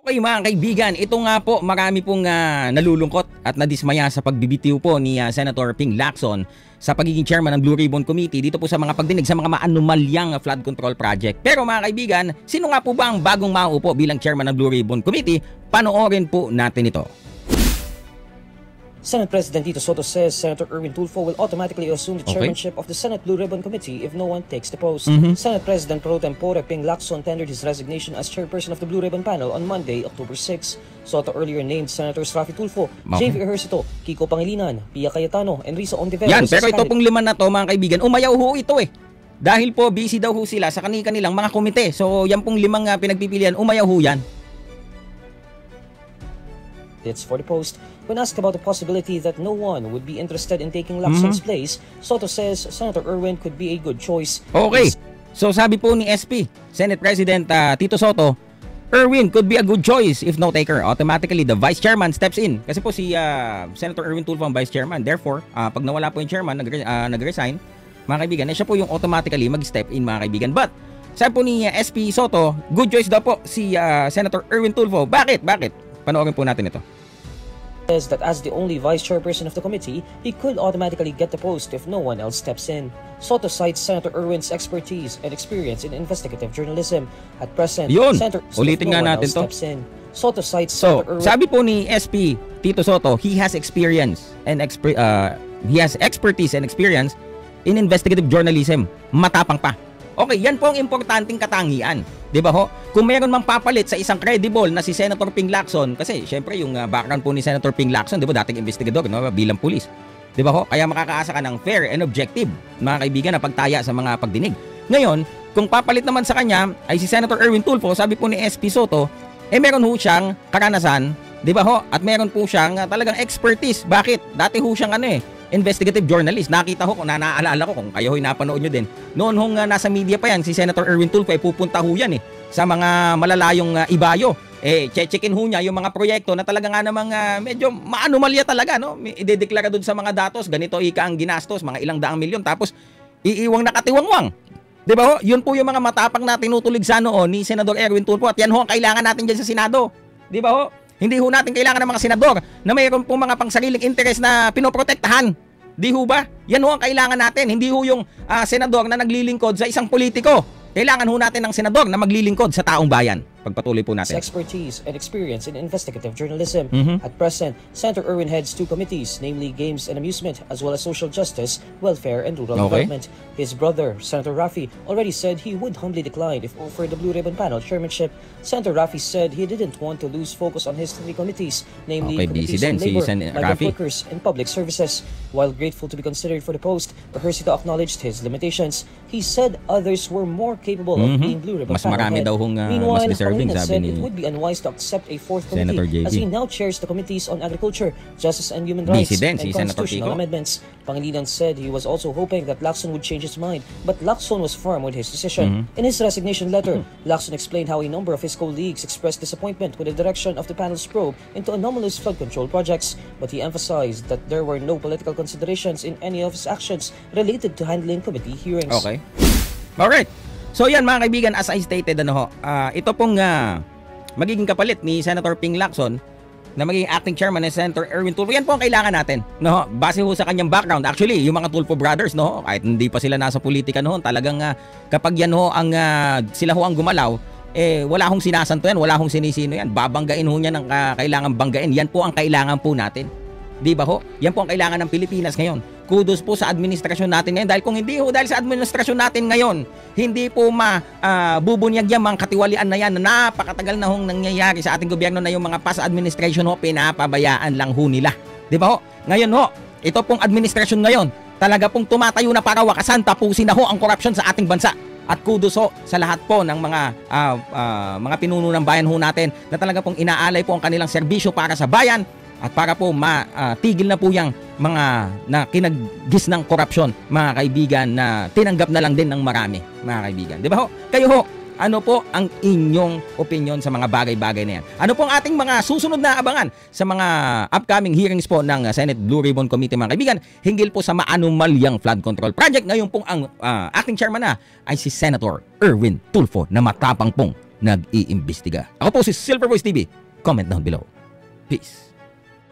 Okay mga kaibigan, ito nga po marami pong nalulungkot at nadismaya sa pagbibitiw po ni Senator Ping Lacson sa pagiging chairman ng Blue Ribbon Committee dito po sa mga pagdinig sa mga maanumalyang flood control project. Pero mga kaibigan, sino nga po ba ang bagong mauupo bilang chairman ng Blue Ribbon Committee? Panoorin po natin ito. Senate President Tito Soto says Senator Erwin Tulfo will automatically assume the chairmanship of the Senate Blue Ribbon Committee if no one takes the post. Senate President Pro Tempore Ping Lacson tendered his resignation as chairperson of the Blue Ribbon panel on Monday, October 6. Soto earlier named Senators Raffy Tulfo, JV Ejercito, Kiko Pangilinan, Pia Cayetano, and Risa Ontiveros. Yan, pero ito pong lima na to mga kaibigan, umayaw ho ito Dahil po busy daw ho sila sa kanilang mga komite. So yan pong limang pinagpipilian, umayaw ho yan. It's for the post. When asked about the possibility that no one would be interested in taking Lacson's place, Soto says Senator Erwin could be a good choice. Okay. So sabi po ni SP, Senate President Tito Soto, Erwin could be a good choice if no taker. Automatically, the Vice Chairman steps in. Kasi po si Senator Erwin Tulfo ang Vice Chairman. Therefore, pag nawala po yung Chairman, nag-resign, mga kaibigan, siya po yung automatically mag-step in mga kaibigan. But, sabi po ni SP Soto, good choice daw po si Senator Erwin Tulfo. Bakit? Panoorin po natin ito. Says that as the only vice chairperson of the committee, he could automatically get the post if no one else steps in. Soto cites Senator Erwin's expertise and experience in investigative journalism. At present, Senator ulitin nga natin to. Steps in. Soto cites So, Senator Erwin. sabi po ni SP Tito Soto, he has experience and he has expertise and experience in investigative journalism. Matapang pa. Okay, yan po ang importanteng katangian. 'Di ba ho? Kung mayroon mang papalit sa isang credible na si Senator Ping Lacson, kasi syempre yung background po ni Senator Ping Lacson, 'di ba, dating investigador, no, bilang pulis. 'Di ba ho? Kaya makakaasa ka ng fair and objective, mga kaibigan, na pagtaya sa mga pagdinig. Ngayon, kung papalit naman sa kanya ay si Senator Erwin Tulfo, sabi po ni SP Soto, meron ho siyang karanasan, 'di ba ho? At meron po siyang talagang expertise. Bakit? Dati ho siyang investigative journalist. Nakita ko, kung naaalala ko, kung kayo ho'y napanood nyo din. Noon hong nasa media pa yan, si Senator Erwin Tulfo ay pupunta ho yan sa mga malalayong ibayo. Checkin ho niya yung mga proyekto na talaga nga namang medyo maanumalya talaga, no? Idedeklara doon sa mga datos, ganito ika ang ginastos, mga ilang daang milyon, tapos iiwang nakatiwangwang. Di ba ho? Yun po yung mga matapang na tinutulig sa noon ni Senador Erwin Tulfo, at yan ho ang kailangan natin dyan sa Senado. Di ba ho? Hindi ho natin kailangan ng mga senador na mayroon pong mga pangsariling interes na pinoprotektahan. Di ho ba? Yan ho ang kailangan natin. Hindi ho yung senador na naglilingkod sa isang politiko. Kailangan ho natin ng senador na maglilingkod sa taong bayan. Pagpatuloy po natin. Expertise and experience in investigative journalism. At present, Senator Erwin heads two committees, namely Games and Amusement, as well as Social Justice, Welfare, and Rural Development. His brother, Senator Raffy, already said he would humbly decline if offered the Blue Ribbon Panel chairmanship. Senator Raffy said he didn't want to lose focus on his three committees, namely Committees on Labor, Migrant Workers, and Public Services. While grateful to be considered for the post, Ejercito acknowledged his limitations. He said others were more capable of being Blue Ribbon Panel marami head. daw hong Meanwhile, deserving, sabi ni it would be unwise to accept a fourth Senator committee as he JV. now chairs the committees on agriculture, justice and human rights, and si Senator constitutional Kiko. amendments. Pangilinan said he was also hoping that Lacson would change his mind, but Lacson was firm with his decision. In his resignation letter, Lacson explained how a number of his colleagues expressed disappointment with the direction of the panel's probe into anomalous flood control projects, but he emphasized that there were no political considerations in any of his actions related to handling committee hearings. Okay. Alright. So yan mga kaibigan, as I stated, ito pong magiging kapalit ni Senator Ping Lacson na magiging acting chairman ni Senator Erwin Tulfo. Yan po ang kailangan natin, no? Base ho sa kanyang background. Actually, yung mga Tulfo brothers, no, kahit hindi pa sila nasa politika noon, talagang kapag yan ho ang sila ho ang gumalaw, wala hong sinasanto yan, wala hong sinisino yan. Babanggain ho niya ng kailangan banggain. Yan po ang kailangan po natin. Di ba ho? Yan po ang kailangan ng Pilipinas ngayon. Kudos po sa administrasyon natin ngayon, dahil kung hindi ho dahil sa administrasyon natin ngayon, hindi po bubunyag yan mga katiwalian na yan na napakatagal na hong nangyayari sa ating gobyerno, na yung mga past administration ho, pinapabayaan lang ho nila. Di ba ho? Ngayon ho, ito pong administrasyon ngayon, talaga pong tumatayo na para wakasan, tapusin na ho ang korupsyon sa ating bansa. At kudos ho sa lahat po ng mga pinuno ng bayan ho natin na talaga pong inaalay po ang kanilang serbisyo para sa bayan, at para po matigil na po yung mga na kinaggis ng korupsyon, mga kaibigan, na tinanggap na lang din ng marami, mga kaibigan. Di ba ho? Kayo ho, ano po ang inyong opinion sa mga bagay-bagay na yan? Ano po ang ating mga susunod na abangan sa mga upcoming hearings po ng Senate Blue Ribbon Committee, mga kaibigan, hinggil po sa maanumalyang flood control project? Ngayon pong ang acting chairman na ay si Senator Erwin Tulfo, na matapang pong nag-iimbestiga. Ako po si Silver Voice TV. Comment down below. Peace.